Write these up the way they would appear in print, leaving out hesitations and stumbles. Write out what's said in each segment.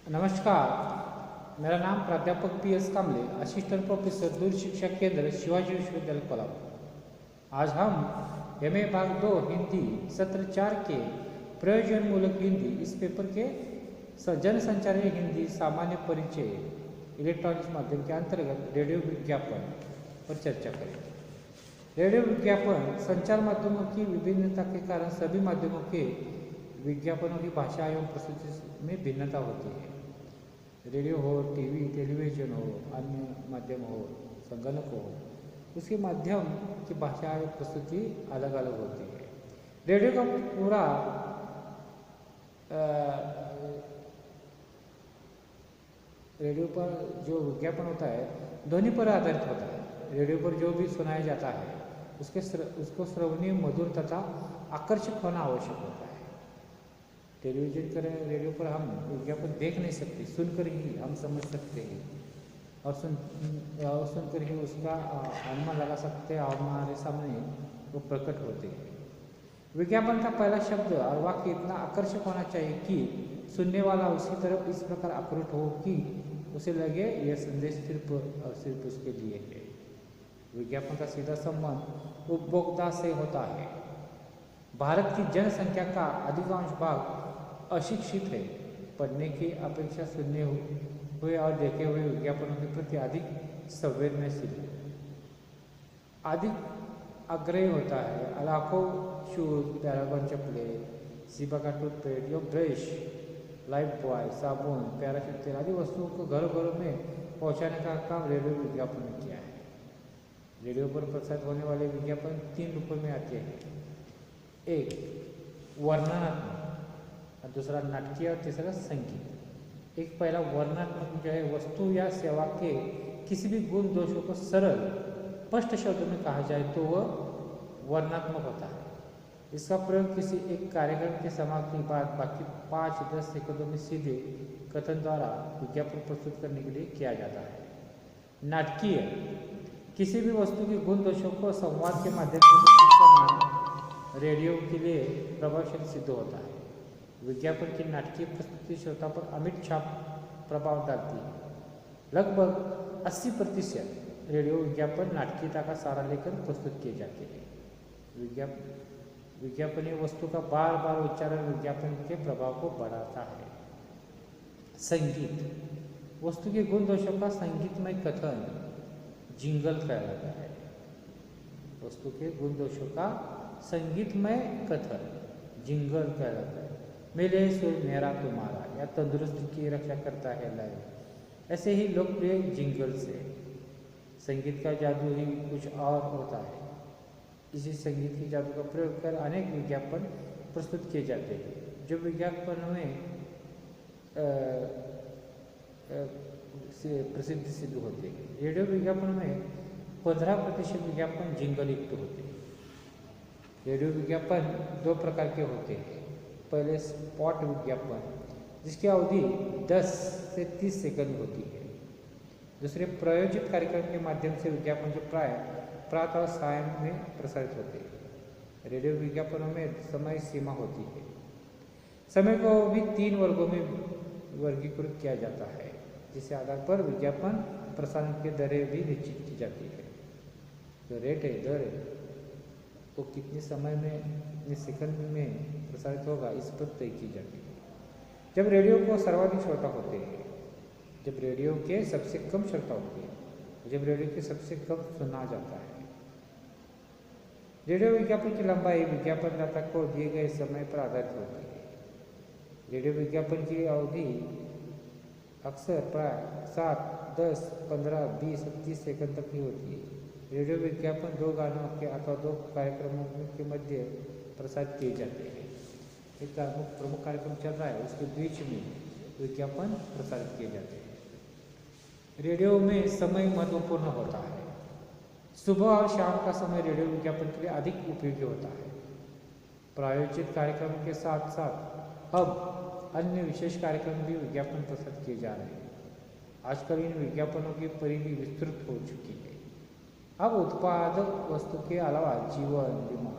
नमस्कार, मेरा नाम प्राध्यापक PS कामले, असिस्टेंट प्रोफेसर दूर शिक्षा केंद्र शिवाजी विश्वविद्यालय कोल्हापुर। आज हम MA भाग 2 हिंदी सत्र 4 के प्रयोजनमूलक हिंदी इस पेपर के जनसंचार हिंदी सामान्य परिचय इलेक्ट्रॉनिक्स माध्यम के अंतर्गत रेडियो विज्ञापन पर चर्चा करेंगे। रेडियो विज्ञापन संचार माध्यमों की विभिन्नता के कारण सभी माध्यमों के विज्ञापनों की भाषा एवं प्रस्तुति में भिन्नता होती है। रेडियो हो, टीवी, टेलीविजन हो, अन्य माध्यम हो, संगणक हो, उसके माध्यम की भाषा एवं प्रस्तुति अलग अलग होती है। रेडियो का पूरा रेडियो पर जो विज्ञापन होता है ध्वनि पर आधारित होता है। रेडियो पर जो भी सुनाया जाता है उसको श्रवणीय, मधुर तथा आकर्षक होना आवश्यक होता है। टेलीविजन पर, रेडियो पर हम विज्ञापन देख नहीं सकते, सुनकर ही हम समझ सकते हैं और सुनकर ही उसका अनुमान लगा सकते हैं और हमारे सामने वो प्रकट होते हैं। विज्ञापन का पहला शब्द और वाक्य इतना आकर्षक होना चाहिए कि सुनने वाला उसकी तरफ इस प्रकार आकृष्ट हो कि उसे लगे यह संदेश सिर्फ और सिर्फ उसके लिए है। विज्ञापन का सीधा संबंध उपभोक्ता से होता है। भारत की जनसंख्या का अधिकांश भाग अशिक्षित है। पढ़ने की अपेक्षा सुनने हुए और देखे हुए विज्ञापनों के प्रति अधिक संवेदनशील है, अधिक आग्रही होता है। लाखों शूज, पैरागॉन चप्पलें, सीबा का टूथपेस्ट या ब्रश, लाइफ बॉय, साबुन, पैराशूट तेल आदि वस्तुओं को घरों घरों में पहुंचाने का काम रेडियो विज्ञापन ने किया है। रेडियो पर प्रसारित होने वाले विज्ञापन 3 रूपों में आते हैं। एक वर्णनात्मक, दूसरा नाटकीय और तीसरा संगीत। एक पहला वर्णनात्मक जो है, वस्तु या सेवा के किसी भी गुण दोषों को सरल स्पष्ट शब्दों में कहा जाए तो वह वर्णनात्मक होता है। इसका प्रयोग किसी एक कार्यक्रम के समाप्ति के बाद बाकी 5-10 सेकंडों में सीधे कथन द्वारा विज्ञापन प्रस्तुत करने के लिए किया जाता है। नाटकीय, किसी भी वस्तु के गुण दोषों को संवाद के माध्यम से प्रस्तुत करना रेडियो के लिए प्रभावशाली सिद्ध होता है। विज्ञापन की नाटकीय प्रस्तुति श्रोता पर अमिट छाप प्रभाव डालती है। लगभग 80% रेडियो विज्ञापन नाटकीयता का सहारा लेकर प्रस्तुत किए जाते हैं। विज्ञापनीय वस्तु का बार बार उच्चारण विज्ञापन के प्रभाव को बढ़ाता है। संगीत, वस्तु के गुण दोषों का संगीतमय कथन जिंगल कहलाता है। वस्तु के गुण दोषों का संगीतमय कथन जिंगल कहलाता है। मेरे सुर मेरा तुम्हारा या तंदुरुस्ती की रक्षा करता है लाइव, ऐसे ही लोकप्रिय जिंगल से। संगीत का जादू ही कुछ और होता है। इसी संगीत के जादू का प्रयोग कर अनेक विज्ञापन प्रस्तुत किए जाते हैं जो विज्ञापन में प्रसिद्ध सिद्ध होते हैं। रेडियो विज्ञापन में 15% विज्ञापन जिंगल युक्त होते हैं। रेडियो विज्ञापन 2 प्रकार के होते हैं। पहले स्पॉट विज्ञापन, जिसकी अवधि 10 से 30 सेकंड होती है। दूसरे प्रायोजित कार्यक्रम के माध्यम से विज्ञापन जो प्रातः और सायं में प्रसारित होते हैं। रेडियो विज्ञापनों में समय सीमा होती है। समय को भी 3 वर्गों में वर्गीकृत किया जाता है, जिसके आधार पर विज्ञापन प्रसारण की दरें भी निश्चित की जाती है। जो रेट है, दर है, वो कितने समय में, कितने सेकंड में प्रसारित होगा, इस पर तय की जाती है। जब रेडियो को सर्वाधिक श्रोता होते हैं, जब रेडियो के सबसे कम श्रोता होते हैं, जब रेडियो के सबसे कम सुना जाता है। रेडियो विज्ञापन की लंबाई विज्ञापनदाता को दिए गए समय पर आधारित होती है। रेडियो विज्ञापन की अवधि अक्सर प्राय 7, 10, 15, 20, 30 सेकंड तक ही होती है। रेडियो विज्ञापन 2 गानों के अथवा 2 कार्यक्रमों के मध्य प्रसारित किए जाते हैं। एक प्रमुख कार्यक्रम चल रहा है, उसके बीच में विज्ञापन प्रसारित किए जाते हैं। रेडियो में समय महत्वपूर्ण होता है। सुबह और शाम का समय रेडियो विज्ञापन के लिए अधिक उपयोगी होता है। प्रायोजित कार्यक्रम के साथ साथ अब अन्य विशेष कार्यक्रम भी विज्ञापन प्रसारित किए जा रहे हैं। आजकल इन विज्ञापनों की परिधि विस्तृत हो चुकी है। अब उत्पादक वस्तु के अलावा जीवन बीमा,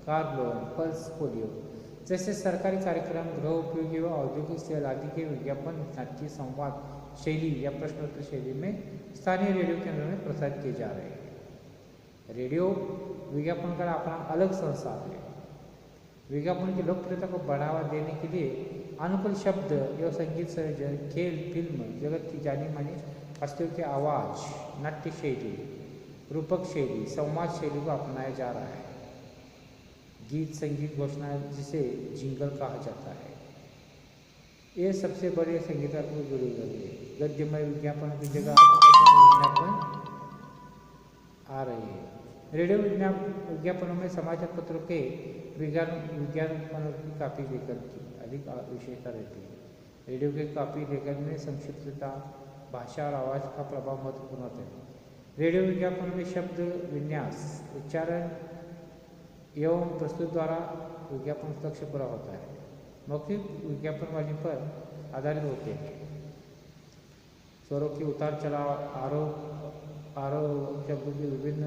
कार लोन, पल्स पोलियो, जैसे सरकारी कार्यक्रम, गृह उपयोगी व औद्योगिक सेल आदि के विज्ञापन नाट्य, संवाद शैली या प्रश्नोत्तर शैली में स्थानीय रेडियो केंद्रों में प्रसारित किए जा रहे हैं। रेडियो विज्ञापन का अपना अलग संसार है। विज्ञापन की लोकप्रियता को बढ़ावा देने के लिए अनुकूल शब्द एवं संगीत संयोजन, खेल, फिल्म जगत की जानी मानी हस्तियों के आवाज, नाट्य शैली, रूपक शैली, संवाद शैली को अपनाया जा रहा है। गीत संगीत घोषणा जिसे जिंगल कहा जाता है, ये सबसे बड़े संगीतात्मक जुड़ी हुई है। गद्यमय विज्ञापन की जगह विज्ञापन आ रही है। रेडियो विज्ञापनों में समाचार पत्रों के विज्ञापनों की काफी लेखन की अधिक विशेषता रहती है। रेडियो के काफी लेखन में संक्षिप्तता, भाषा और आवाज का प्रभाव महत्वपूर्ण होता है। रेडियो विज्ञापन में शब्द विन्यास, उच्चारण एवं प्रस्तुत द्वारा विज्ञापन लक्ष्य पूरा होता है। मौखिक विज्ञापन वाणी पर आधारित होते हैं। स्वरों के उतार चढ़ाव, आरोह शब्दों के विभिन्न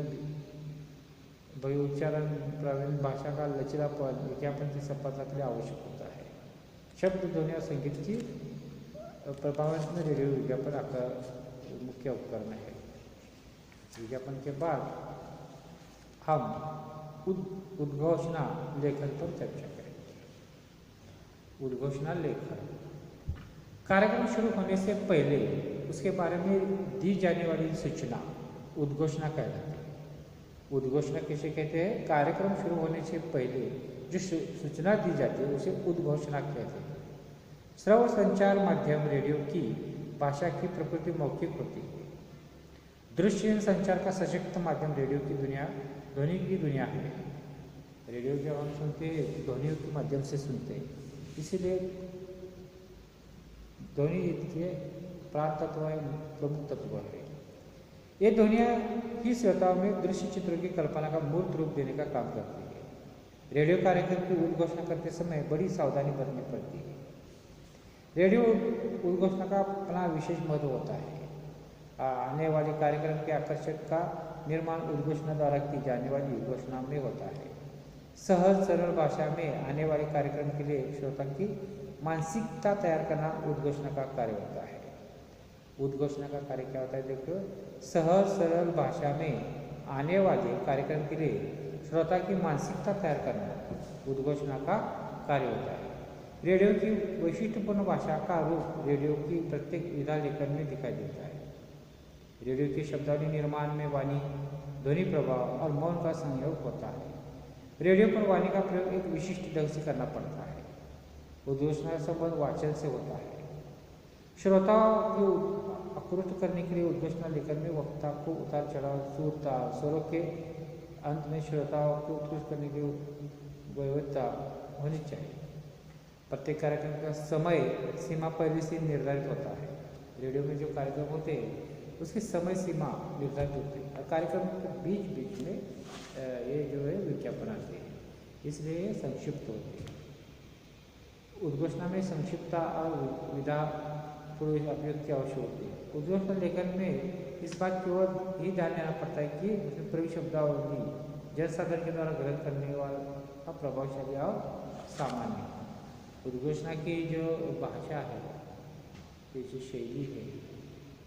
उच्चारण, प्रवीण भाषा का लचीलापन विज्ञापन की सफलता के लिए आवश्यक होता है। शब्द, ध्वनि और संगीत की प्रभावित में रेडियो विज्ञापन आपका मुख्य उपकरण है। विज्ञापन के बाद हम उद्घोषणा लेखन पर चर्चा करेंगे। उद्घोषणा लेखन कार्यक्रम शुरू होने से पहले उसके बारे में दी जाने वाली सूचना उद्घोषणा कहलाती है। उद्घोषणा किसे कहते हैं? कार्यक्रम शुरू होने से पहले जो सूचना दी जाती है उसे उद्घोषणा कहते हैं। श्रव्य संचार माध्यम रेडियो की भाषा की प्रकृति मौखिक होती है। दृश्य संचार का सशक्त माध्यम रेडियो की दुनिया, ध्वनि की दुनिया है। रेडियो जब हम सुनते हैं ध्वनियों के माध्यम से सुनते हैं, इसीलिए ध्वनि के प्राण तत्व है, प्रमुख तत्व है। ये ध्वनियाँ ही श्रोताओं में दृश्य चित्रों की कल्पना का मूर्त रूप देने का काम करती है। रेडियो कार्यक्रम की उद्घोषणा करते समय बड़ी सावधानी बरतनी पड़ती है। रेडियो उद्घोषणा का अपना विशेष महत्व होता है। आने वाले कार्यक्रम के आकर्षक का निर्माण उद्घोषणा द्वारा की जाने वाली घोषणा में होता है। सहज सरल भाषा में आने वाले कार्यक्रम के लिए श्रोता की मानसिकता तैयार करना उद्घोषणा का कार्य होता है। उद्घोषणा का कार्य क्या होता है? देखो, सहज सरल भाषा में आने वाले कार्यक्रम के लिए श्रोता की मानसिकता तैयार करना उद्घोषणा का कार्य होता है। रेडियो की वैशिष्ट्यपूर्ण भाषा का रूप रेडियो की प्रत्येक विधा लेखन में दिखाई देता है। रेडियो के शब्दावली निर्माण में वाणी, ध्वनि प्रभाव और मौन का संयोग होता है। रेडियो पर वाणी का प्रयोग एक विशिष्ट ढंग से करना पड़ता है। उद्घोषणा का संबंध वाचन से होता है। श्रोताओं को आकृष्ट करने के लिए उद्घोषणा लेखन में वक्ता को उतार चढ़ाव, सुर, ताल, स्वरों के अंत में श्रोताओं को उत्कृष्ट करने की व्यवस्था होनी चाहिए। प्रत्येक कार्यक्रम का समय सीमा पहले से निर्धारित होता है। रेडियो में जो कार्यक्रम होते हैं उसकी समय सीमा निर्धारित होती है और कार्यक्रम के बीच बीच में ये जो है विज्ञापन आते हैं, इसलिए ये संक्षिप्त होते हैं। उद्घोषणा में संक्षिप्तता और विधा पूर्व अभिव्यक्ति की आवश्यक होती है। उद्घोषणा लेखन में इस बात की ओर ही ध्यान देना पड़ता है कि उसमें प्रयुक्त शब्दावली जनसाधारण के द्वारा ग्रहण करने वाला प्रभावशाली और सामान्य। उद्घोषणा की जो भाषा है, ये जो शैली है,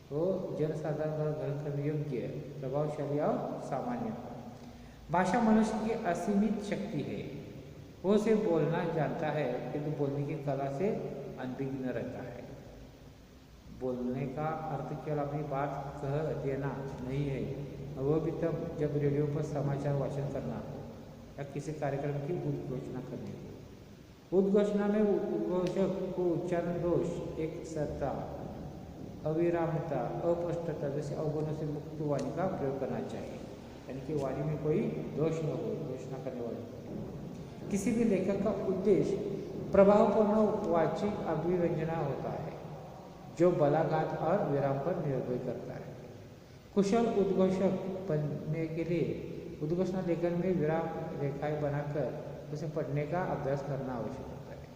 वो जनसाधारण द्वारा ग्रहण करने योग्य, प्रभावशाली और सामान्य। भाषा मनुष्य की असीमित शक्ति है। वो उसे बोलना जानता है किंतु बोलने की कला से अनभिज्ञ रहता है। बोलने का अर्थ केवल अपनी बात कह देना नहीं है, वो भी तब जब रेडियो पर समाचार वाचन करना हो या किसी कार्यक्रम की उद्घोषणा करनी हो। उद्घोषणा में उद्घोषक को उच्चारण दोष, एक सरता, अविरामता, अस्पष्टता जैसे अवगुणों से मुक्त वाणी का प्रयोग करना चाहिए, यानी कि वाणी में कोई दोष न हो घोषणा करने वाले। किसी भी लेखक का उद्देश्य प्रभावपूर्ण वाचिक अभिव्यंजना होता है जो बलाघात और विराम पर निर्भर करता है। कुशल उद्घोषक बनने के लिए उद्घोषणा लेखन में विराम रेखाएं बनाकर उसे पढ़ने का अभ्यास करना आवश्यक होता है।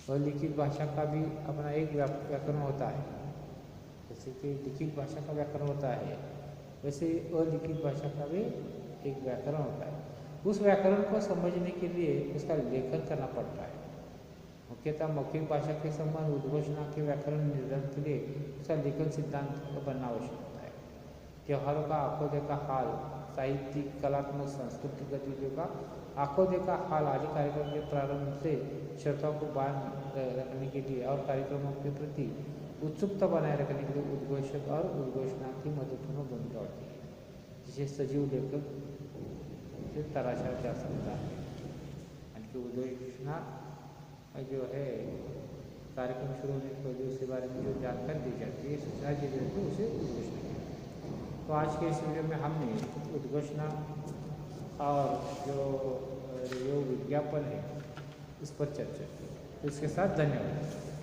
और लिखित भाषा का भी अपना एक व्याकरण होता है। जैसे कि लिखित भाषा का व्याकरण होता है, वैसे अलिखित भाषा का भी एक व्याकरण होता है। उस व्याकरण को समझने के लिए उसका लेखन करना पड़ता है। मुख्यतः मौखिक भाषा के संबंध उद्घोषणा के व्याकरण निर्धारण के लिए उसका लेखन सिद्धांत बनना आवश्यक होता है। त्योहारों का आंखों देखा हाल, साहित्यिक, कलात्मक, सांस्कृतिक गतिविधियों का आंखों देखा हाल आदि कार्यक्रम के प्रारंभ से श्रोताओं को बांध रखने के लिए और कार्यक्रमों के प्रति उत्सुकता बनाए रखने के लिए उद्घोषक और उद्घोषणा की महत्वपूर्ण भूमिका होती है, जिसे सजीव लेखक से तराशा जा सकता है। यानी कि उद्घोषणा जो है कार्यक्रम शुरू होने के पहले उसके बारे में जो जानकारी दी जाती है, सूचना दी जाती है, उसे उद्घोषणा कहते हैं। तो आज के इस वीडियो में हमने उद्घोषणा और जो विज्ञापन है इस पर चर्चा की। तो इसके साथ धन्यवाद।